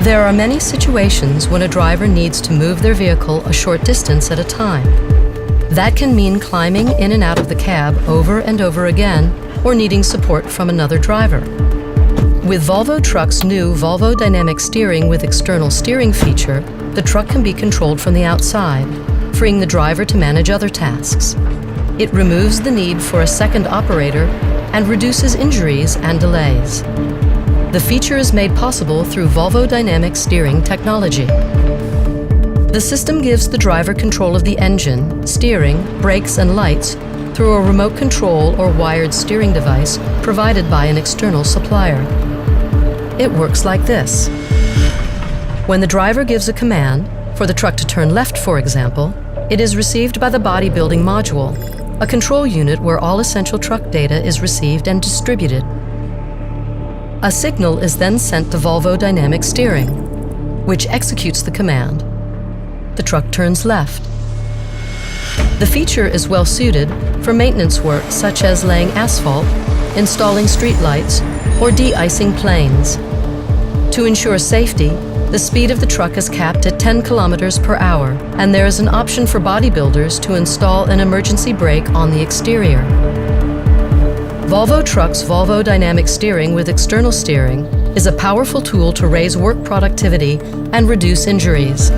There are many situations when a driver needs to move their vehicle a short distance at a time. That can mean climbing in and out of the cab over and over again, or needing support from another driver. With Volvo Trucks' new Volvo Dynamic Steering with external steering feature, the truck can be controlled from the outside, freeing the driver to manage other tasks. It removes the need for a second operator and reduces injuries and delays. The feature is made possible through Volvo Dynamic Steering technology. The system gives the driver control of the engine, steering, brakes, and lights through a remote control or wired steering device provided by an external supplier. It works like this. When the driver gives a command, for the truck to turn left, for example, it is received by the bodybuilding module, a control unit where all essential truck data is received and distributed. A signal is then sent to Volvo Dynamic Steering, which executes the command. The truck turns left. The feature is well suited for maintenance work such as laying asphalt, installing streetlights, or de-icing planes. To ensure safety, the speed of the truck is capped at 10 kilometers per hour, and there is an option for bodybuilders to install an emergency brake on the exterior. Volvo Trucks' Volvo Dynamic Steering with external steering is a powerful tool to raise work productivity and reduce injuries.